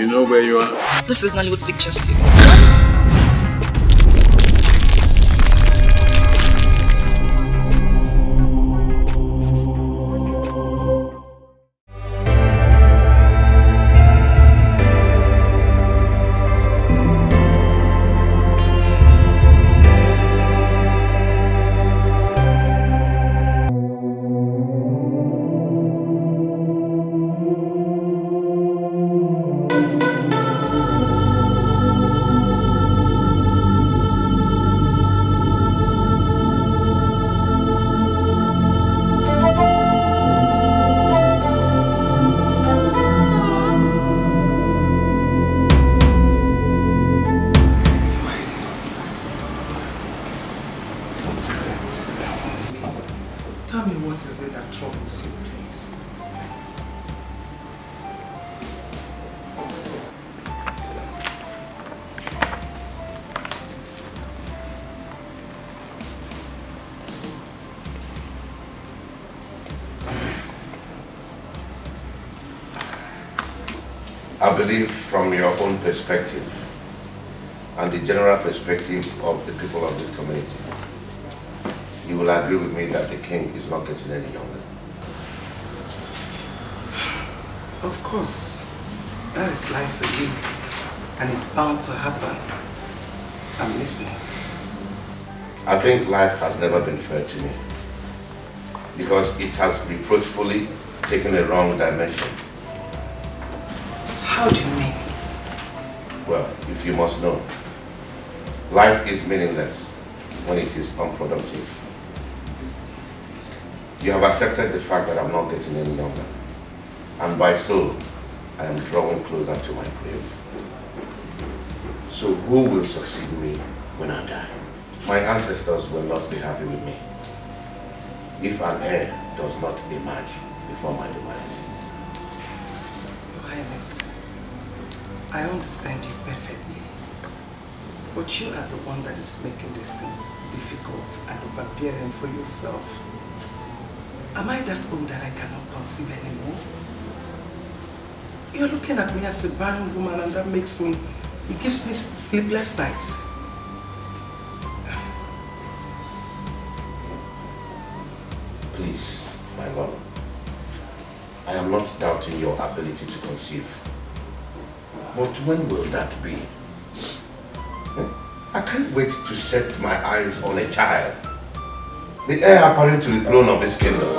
You know where you are? This is Nollywood Pictures TV. I believe from your own perspective and the general perspective of the people of this community, you will agree with me that the king is not getting any younger. Of course, that is life for you, and it's bound to happen. I'm listening. I think life has never been fair to me because it has reproachfully taken a wrong dimension. How do you mean? Well, if you must know, life is meaningless when it is unproductive. You have accepted the fact that I'm not getting any younger, and by so, I am drawing closer to my grave. So who will succeed me when I die? My ancestors will not be happy with me if an heir does not emerge before my demise. Your Highness, I understand you perfectly, but you are the one that is making these things difficult and overbearing for yourself. Am I that old that I cannot conceive anymore? You're looking at me as a barren woman, and that makes me, it gives me sleepless nights. Please, my lord, I am not doubting your ability to conceive. But when will that be? I can't wait to set my eyes on a child, the heir apparent to the throne of this kingdom.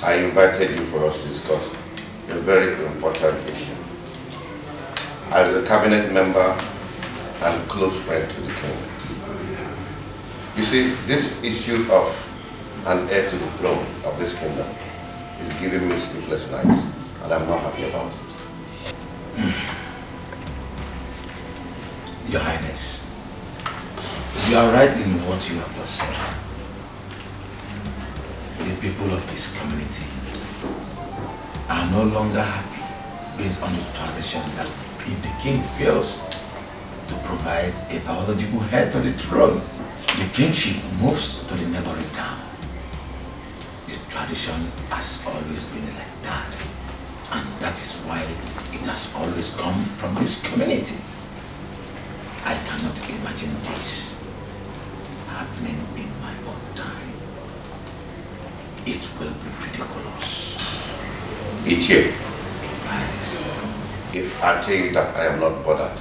I invited you for us to discuss a very important issue. As a cabinet member and close friend to the king. You see, this issue of an heir to the throne of this kingdom is giving me sleepless nights, and I'm not happy about it. Your Highness, you are right in what you have just said. The people of this community are no longer happy based on the tradition that if the king fails to provide a biological heir to the throne, the kingship moves to the neighboring town. The tradition has always been like that, and that is why it has always come from this community. I cannot imagine this happening in my own time. It will be ridiculous. Ichie, if I tell you that I am not bothered,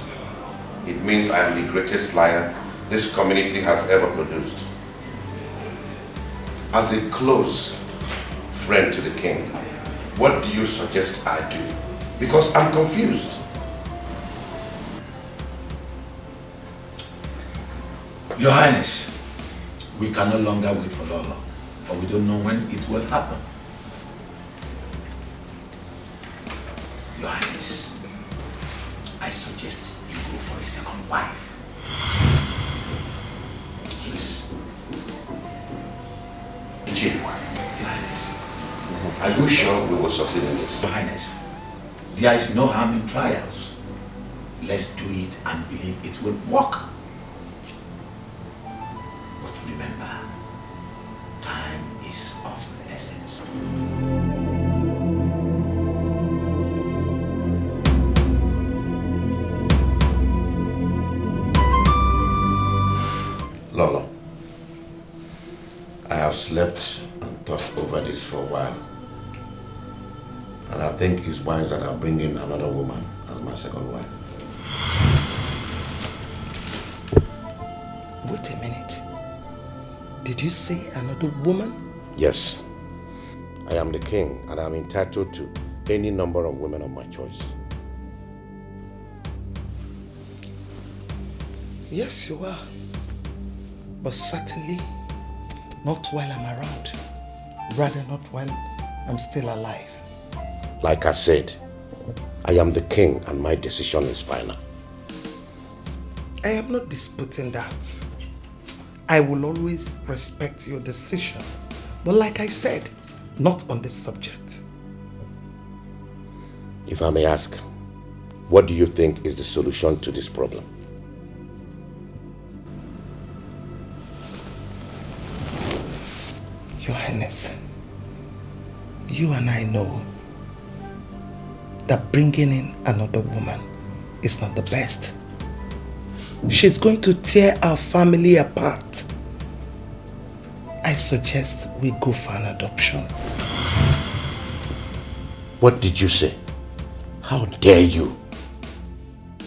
it means I am the greatest liar this community has ever produced. As a close friend to the king, what do you suggest I do? Because I'm confused. Your Highness, we can no longer wait for Lolo, for we don't know when it will happen. Your Highness, I suggest you go for a second wife. Yes. Chief, Your Highness. Are you sure we will succeed in this? Your Highness, there is no harm in trials. Let's do it and believe it will work. But remember, time is of the essence. Lolo, I have slept and thought over this for a while. And I think it's wise that I bring in another woman as my second wife. Wait a minute. Did you say another woman? Yes. I am the king and I am entitled to any number of women of my choice. Yes, you are. But certainly not while I'm around. Rather not while I'm still alive. Like I said, I am the king and my decision is final. I am not disputing that. I will always respect your decision. But like I said, not on this subject. If I may ask, what do you think is the solution to this problem? Your Highness, you and I know that bringing in another woman is not the best. She's going to tear our family apart. I suggest we go for an adoption. What did you say? How dare you?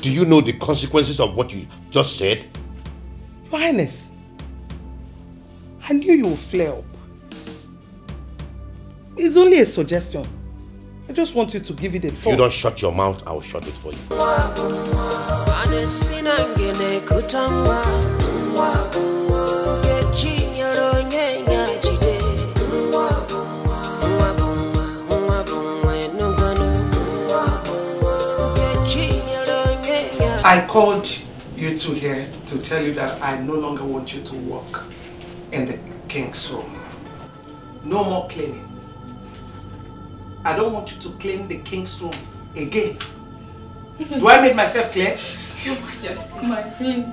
Do you know the consequences of what you just said? Your Highness, I knew you would flare up. It's only a suggestion. I just want you to give it a thought. If you don't shut your mouth, I'll shut it for you. I called you two here to tell you that I no longer want you to work in the king's room. No more cleaning. I don't want you to clean the king's room again. Do I make myself clear? Your Majesty, my queen,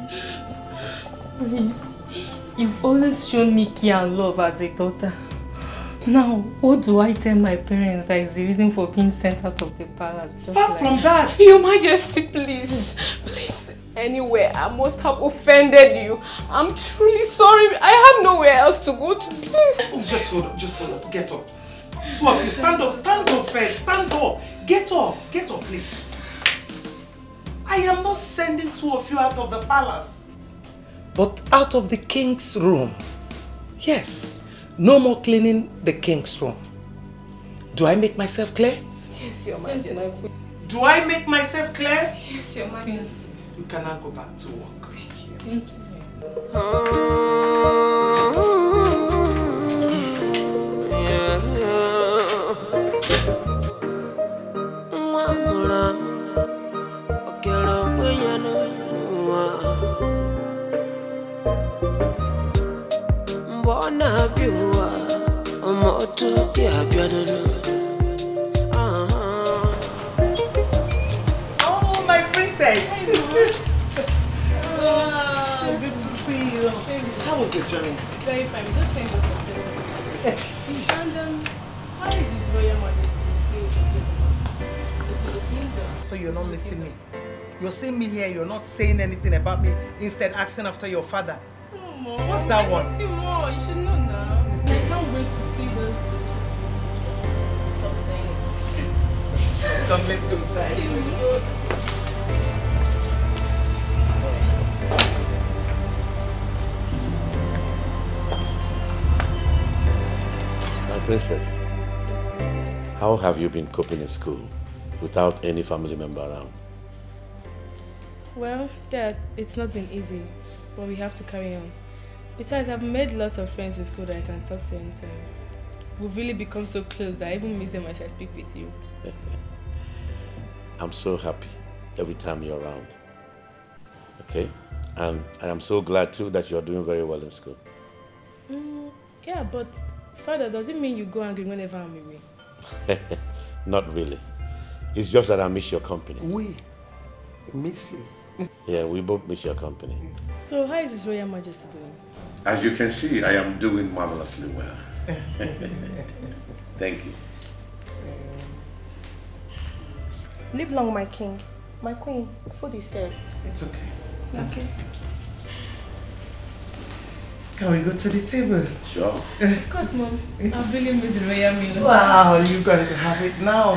please. You've always shown me care and love as a daughter. Now, what do I tell my parents that is the reason for being sent out of the palace? Far from that. Your Majesty, please. Please. Anywhere I must have offended you. I'm truly sorry. I have nowhere else to go to. Please. Oh, just hold up. Get up. Two of you, stand up first. Stand up. Get up, please. I am not sending two of you out of the palace, but out of the king's room. Yes, no more cleaning the king's room. Do I make myself clear? Yes, Your Majesty. Do I make myself clear? Yes, Your Majesty. You can now go back to work. Thank you. Thank you, sir. Oh, my princess! Wow, good to see you. How was your journey? Very fine. We just came back from Germany. And how is His Royal Majesty? Is he the kingdom? So you're not missing me. You're seeing me here, you're not saying anything about me, instead asking after your father. Oh, Mom, What's that one? I miss you more. You should know now. I can't wait to see those something. Come, let's go inside. My princess, how have you been coping in school without any family member around? Well, Dad, it's not been easy, but we have to carry on. Besides, I've made lots of friends in school that I can talk to anytime. We've really become so close that I even miss them as I speak with you. I'm so happy every time you're around. Okay? And I am so glad too that you're doing very well in school. Yeah, but Father, does it mean you go angry whenever I'm away? Not really. It's just that I miss your company. We miss you. Yeah, we both miss your company. So how is His Royal Majesty doing? As you can see, I am doing marvelously well. Thank you. Live long, my king. My queen, food is served. It's okay. Okay. Can we go to the table? Sure. Of course, Mom. I've really missed royal meals. Wow, you're going to have it now.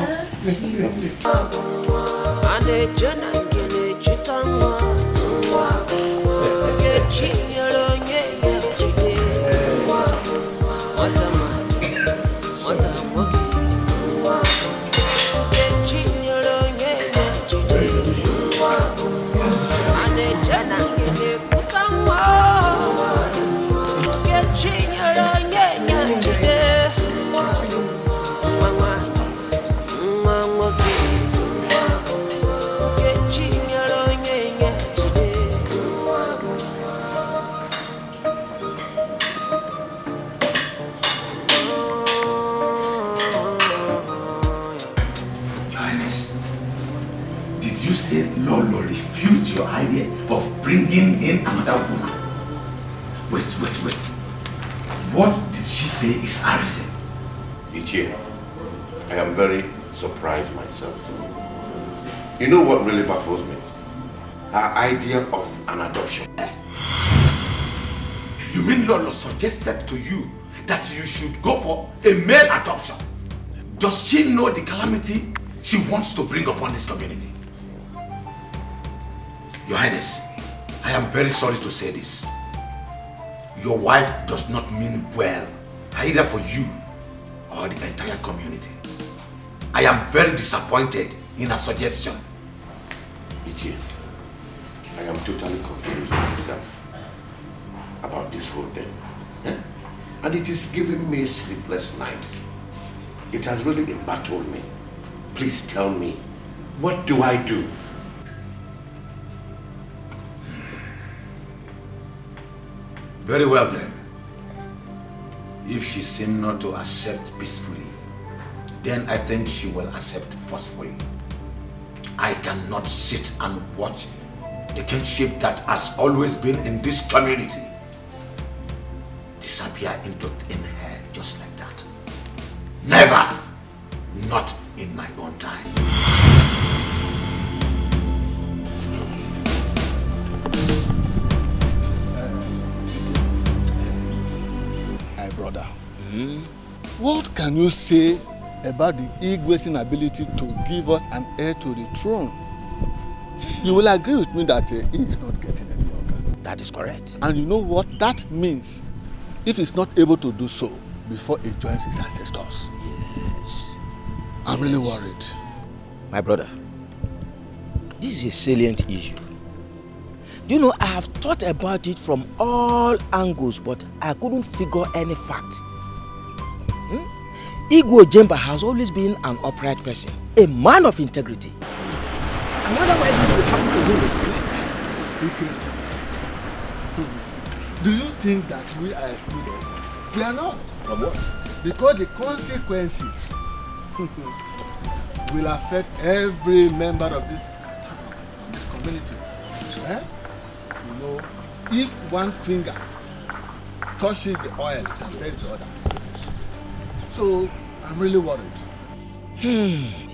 Lolo refused your idea of bringing in another woman. Wait. What did she say is arson? Dikeh, I am very surprised myself. You know what really baffles me? Her idea of an adoption. You mean Lolo suggested to you that you should go for a male adoption? Does she know the calamity she wants to bring upon this community? Your Highness, I am very sorry to say this. Your wife does not mean well, either for you or the entire community. I am very disappointed in her suggestion. Dikeh, I am totally confused myself about this whole thing. And it is giving me sleepless nights. It has really embattled me. Please tell me, what do I do? Very well then. If she seems not to accept peacefully, then I think she will accept forcefully. I cannot sit and watch the kinship that has always been in this community disappear into thin air just like that. Never! Not in my own time. Brother, what can you say about the Igwe's inability to give us an heir to the throne? You will agree with me that he is not getting any younger. That is correct. And you know what that means if he's not able to do so before he joins his ancestors? Yes. I'm really worried. My brother, this is a salient issue. Do you know, I have thought about it from all angles, but I couldn't figure any fact. Igwe Jemba has always been an upright person, a man of integrity. And otherwise, this will happen to him in his lifetime. Do you think that we are excluded? We are not. From what? Because the consequences will affect every member of this community. You know, if one finger touches the oil, it affects the others. So, I'm really worried.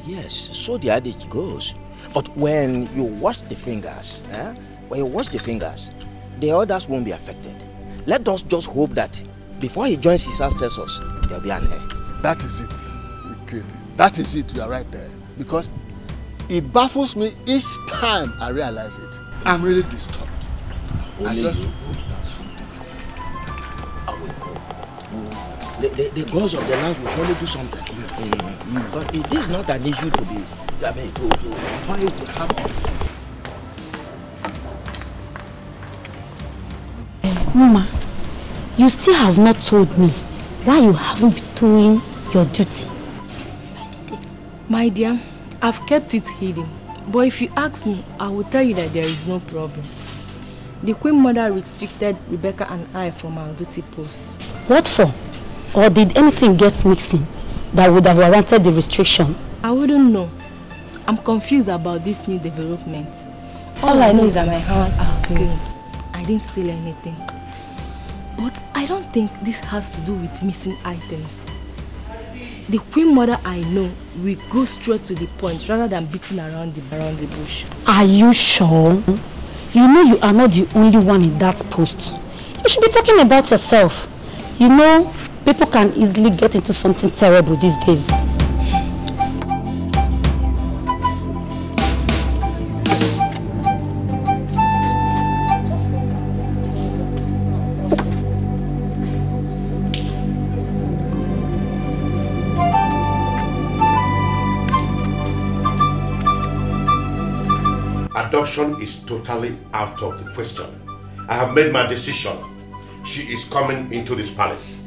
Yes, so the adage goes. But when you wash the fingers, the others won't be affected. Let us just hope that before he joins his ancestors, there'll be an heir. That is it, kid. That is it, you are right there. Because it baffles me each time I realize it. I'm really disturbed. Only I just you. hope that something happens. The gods of the land will surely do something. Yes. But it is not an issue to be, to why it will happen. Mama, you still have not told me why you haven't been doing your duty. My dear, I've kept it hidden. But if you ask me, I will tell you that there is no problem. The Queen Mother restricted Rebecca and I from our duty posts. What for? Or did anything get mixing that would have warranted the restriction? I wouldn't know. I'm confused about this new development. All I know is that my hands are clean. I didn't steal anything. But I don't think this has to do with missing items. The queen mother I know will go straight to the point rather than beating around the bush. Are you sure? You know you are not the only one in that post. You should be talking about yourself. You know, people can easily get into something terrible these days. Adoption is totally out of the question. I have made my decision. She is coming into this palace.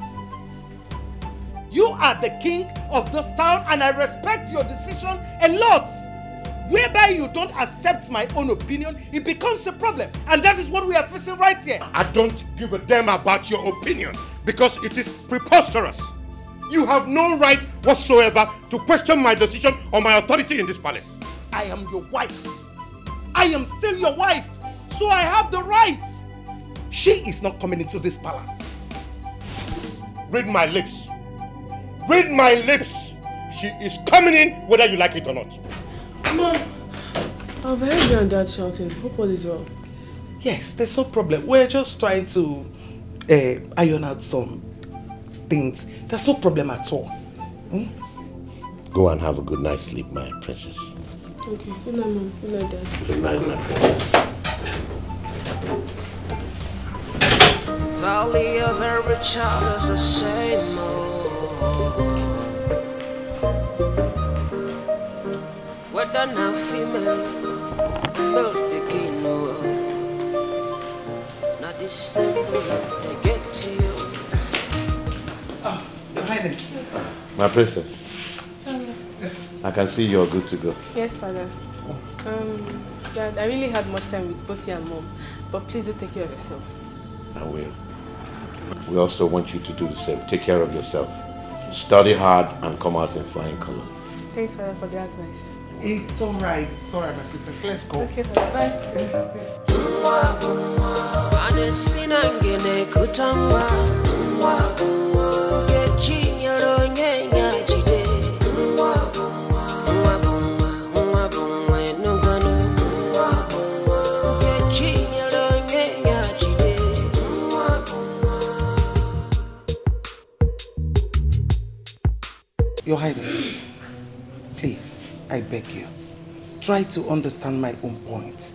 You are the king of this town and I respect your decision a lot. Whereby you don't accept my own opinion, it becomes a problem. And that is what we are facing right here. I don't give a damn about your opinion because it is preposterous. You have no right whatsoever to question my decision or my authority in this palace. I am your wife. I am still your wife, so I have the right. She is not coming into this palace. Read my lips. Read my lips. She is coming in whether you like it or not. Mom, I've heard you and Dad shouting. Hope all is well. Yes, there's no problem. We're just trying to iron out some things. There's no problem at all. Go and have a good night's sleep, my princess. Okay, good night, Mom. Good night, Dad. Good night, my princess. Valley of every child is the same. Whether now female, male begin. Not this simple, they get to you. Oh, Your Highness. My princess. I can see you're good to go. Yes, Father. Dad, I really had much time with both you and Mom, but please do take care of yourself. I will. Okay. We also want you to do the same. Take care of yourself. Study hard and come out in flying color. Thanks, Father, for the advice. It's all right. It's all right, my princess. Let's go. Okay, Father. Bye. Your Highness, please, I beg you, try to understand my own point.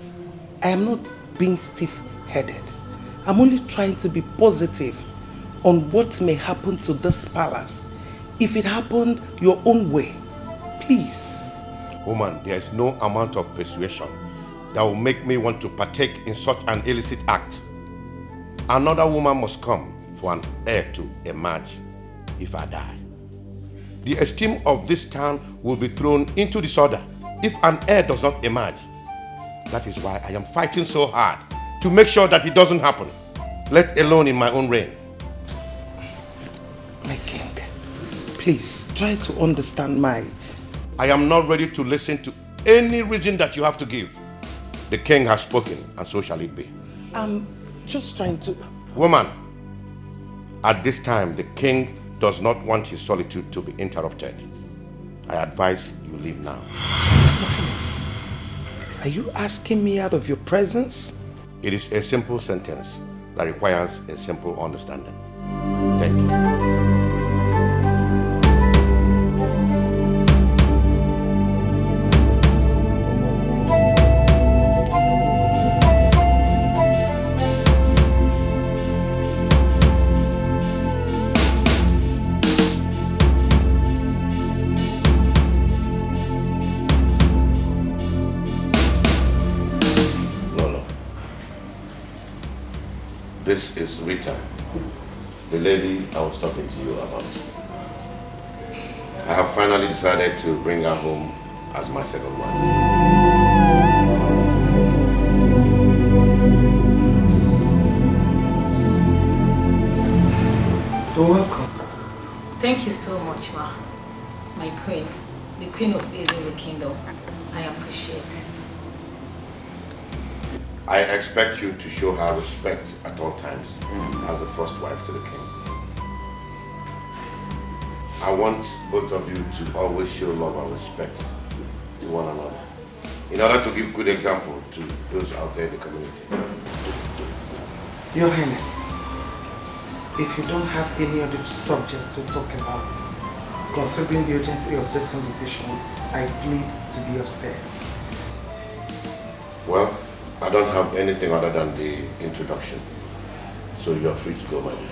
I am not being stiff-headed. I'm only trying to be positive on what may happen to this palace if it happened your own way. Please. Woman, there is no amount of persuasion that will make me want to partake in such an illicit act. Another woman must come for an heir to emerge if I die. The esteem of this town will be thrown into disorder if an heir does not emerge. That is why I am fighting so hard to make sure that it doesn't happen, let alone in my own reign. My king, please try to understand my... I am not ready to listen to any reason that you have to give. The king has spoken, and so shall it be. I'm just trying to... Woman, at this time, the king does not want his solitude to be interrupted. I advise you leave now. Highness, are you asking me out of your presence? It is a simple sentence that requires a simple understanding. Thank you. This is Rita, the lady I was talking to you about. I have finally decided to bring her home as my second wife. You're welcome. Thank you so much, Ma. My queen, the queen of ease in the kingdom. I appreciate. I expect you to show her respect at all times as the first wife to the king. I want both of you to always show love and respect to one another in order to give good example to those out there in the community. Your Highness, if you don't have any other subject to talk about, considering the urgency of this invitation, I plead to be upstairs. Well, I don't have anything other than the introduction, so you are free to go, my dear.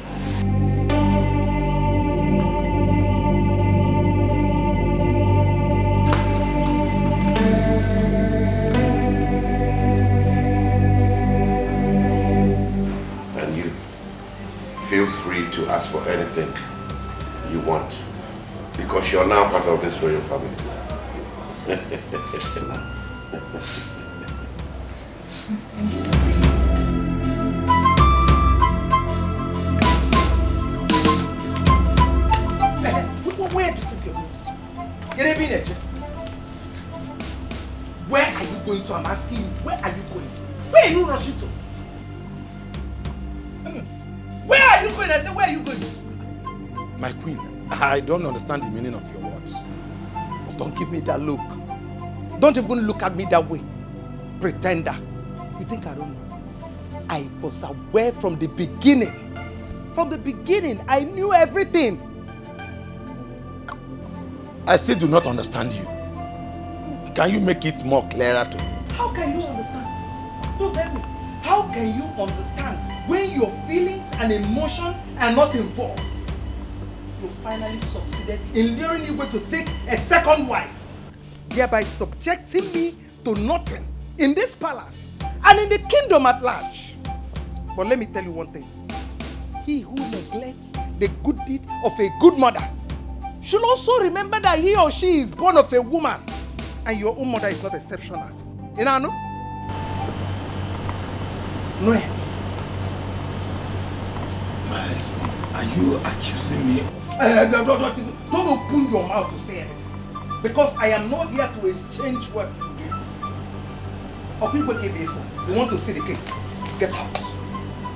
And you, feel free to ask for anything you want, because you're now part of this royal family. Where are you going to? I'm asking you, where are you going? Where are you rushing to? Where are you going? I said, where are you going? My queen, I don't understand the meaning of your words. Don't give me that look. Don't even look at me that way. Pretender. You think I don't know? I was aware from the beginning. From the beginning, I knew everything. I still do not understand you. Can you make it more clearer to me? How can you understand? Don't tell me. How can you understand when your feelings and emotions are not involved? You finally succeeded in luring Ibeh to take a second wife, thereby subjecting me to nothing in this palace and in the kingdom at large. But let me tell you one thing. He who neglects the good deed of a good mother should also remember that he or she is born of a woman, and your own mother is not exceptional. You know? No. Are you accusing me of... Don't open your mouth to say anything. Because I am not here to exchange words with you. You want to see the king? Get out.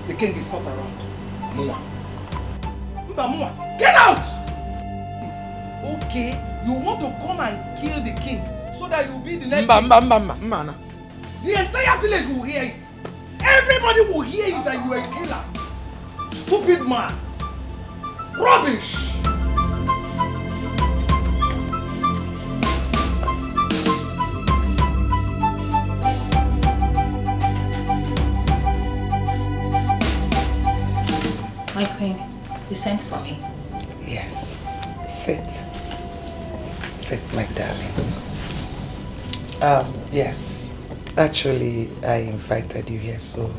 The king is not around. Mua. Get out! Okay, you want to come and kill the king so that you'll be the next king. The entire village will hear it. Everybody will hear you that you are a killer. Stupid man. Rubbish. My queen, you sent for me. Yes. Sit. Sit, my darling. Yes. Actually, I invited you here so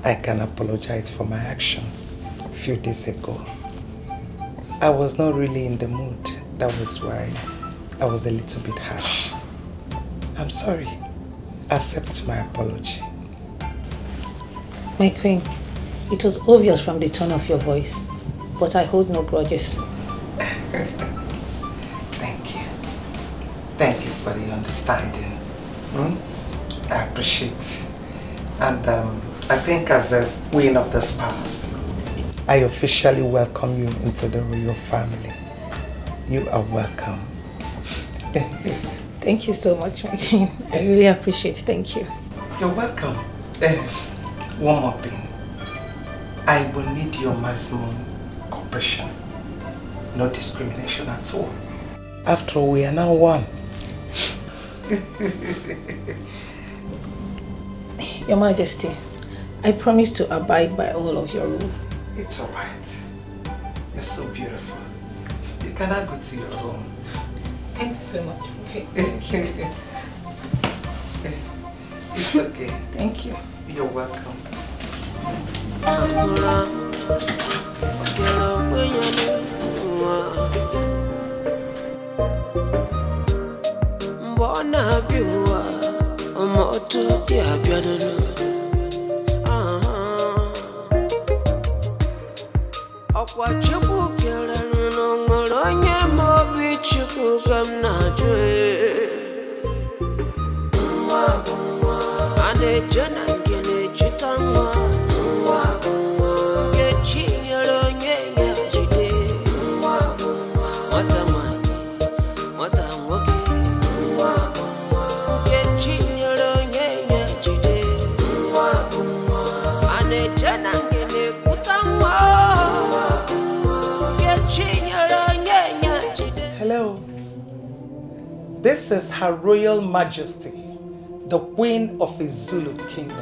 I can apologize for my actions a few days ago. I was not really in the mood. That was why I was a little bit harsh. I'm sorry. Accept my apology. My queen, it was obvious from the tone of your voice, but I hold no grudges. Thank you. Thank you for the understanding. I appreciate it. And I think as the queen of this palace, I officially welcome you into the royal family. You are welcome. Thank you so much, my queen. I really appreciate it. Thank you. You're welcome. One more thing. I will need your maximum cooperation. No discrimination at all. After all, we are now one. Your Majesty, I promise to abide by all of your rules. It's all right. You're so beautiful. You cannot go to your room. Thank you so much. Okay. It's okay. Thank you. You're welcome. Akachukwu kele no ngolo Hello. This is Her Royal Majesty, the Queen of the Zulu Kingdom.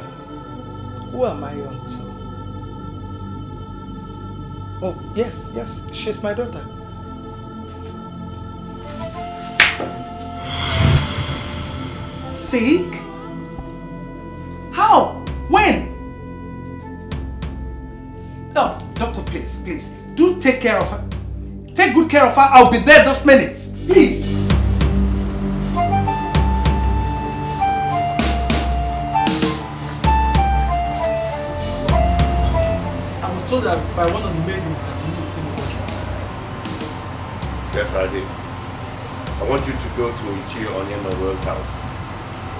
Who am I on to? Oh, yes, she's my daughter. Sick? How? When? Oh, doctor, please, do take care of her. Take good care of her. I'll be there those minutes. Please. I was told that by one of the maidens that you need to see me. Yes, I did. I want you to go to Ichie Onyeme's house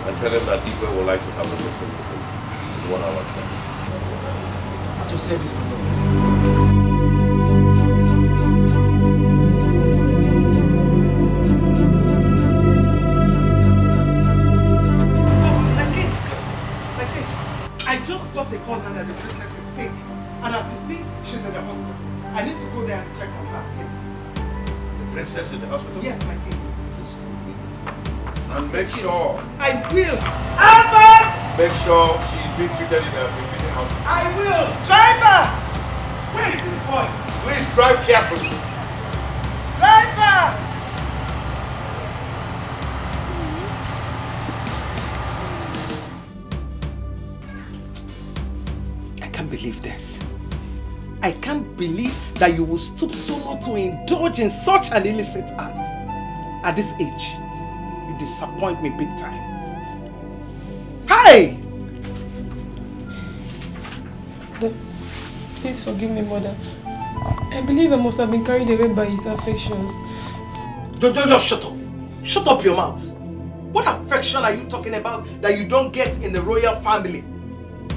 and tell him that Ibeh would like to have a meeting with him. It's 1 hour time. At your service, my lord. I just got a call now that the princess is sick. And as we speak, she's in the hospital. I need to go there and check on her, please. The princess in the hospital? Yes, my king. And make sure. I will. Albert! Make sure she's being treated in the hospital. I will. Driver! Where is this boy? Please drive carefully. Driver! I can't believe this. I can't believe that you will stoop so low to indulge in such an illicit act. At this age, you disappoint me big time. Hey! Please forgive me, mother. I believe I must have been carried away by his affections. Don't shut up. Shut up your mouth. What affection are you talking about that you don't get in the royal family?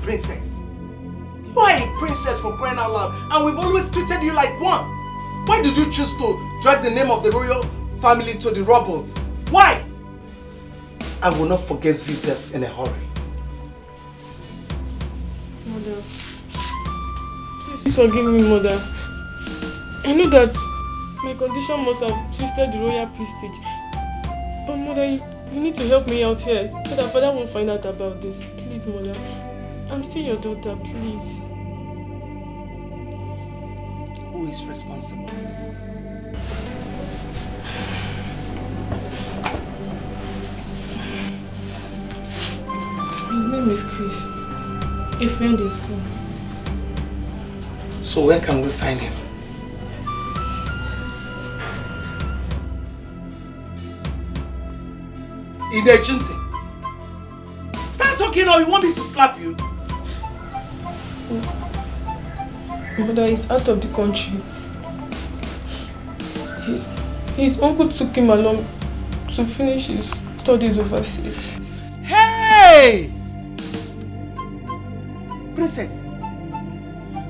Princess. You are a princess for crying out loud, and we've always treated you like one. Why did you choose to drag the name of the royal family to the rubble? Why? I will not forgive you this in a hurry. Mother, please forgive me, mother. I know that my condition must have twisted the royal prestige. But mother, you need to help me out here so that father won't find out about this. Please, mother. I'm still your daughter, please. Who is responsible? His name is Chris, a friend in school. So where can we find him? In Ejinti. Start talking or you want me to slap you? Mother is out of the country. His uncle took him along to finish his studies overseas. Hey! Princess,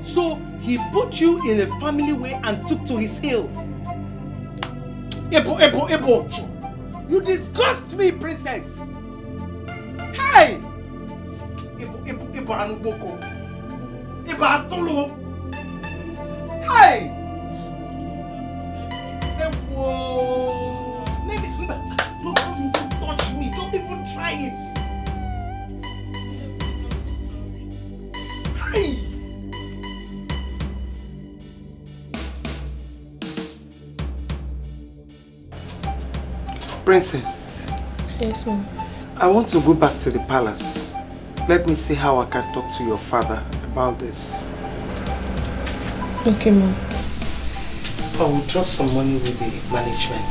so he put you in a family way and took to his heels. Ebo. You disgust me, princess. Hey! Ebo anuboko. Ebo atolo. Hey! Ebo. Don't even touch me. Don't even try it. Hey! Princess. Yes, ma'am. I want to go back to the palace. Let me see how I can talk to your father about this. Okay, ma'am. I will drop some money with the management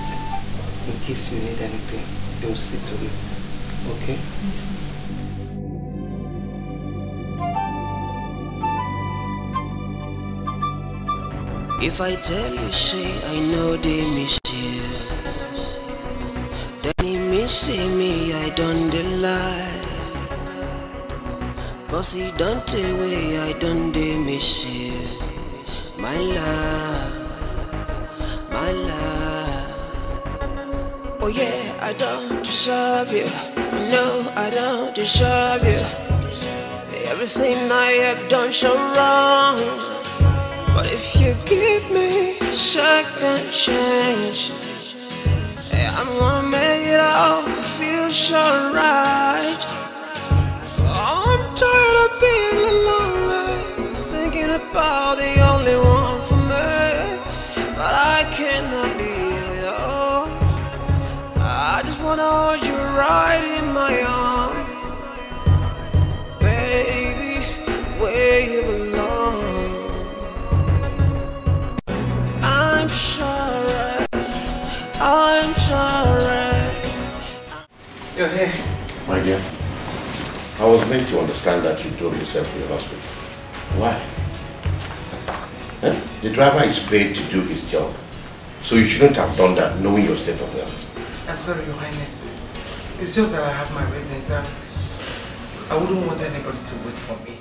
in case you need anything. They will see to it. Okay? If I tell you, say I know they miss you. see me, I don't lie. Cause he don't take away, I don't miss you. My love, my love. Oh yeah, I don't deserve you. No, I don't deserve you. Everything I have done so wrong. But if you give me a second chance, I'm gonna make it all feel so right. I'm tired of being alone, thinking about the only one for me. But I cannot be alone. I just wanna hold you right in my arms, baby, where you belong. I'm sorry, I'm sorry. You're here. My dear, I was meant to understand that you drove yourself to the hospital. Why? The driver is paid to do his job. So you shouldn't have done that knowing your state of health. I'm sorry, Your Highness. It's just that I have my reasons and I wouldn't want anybody to wait for me.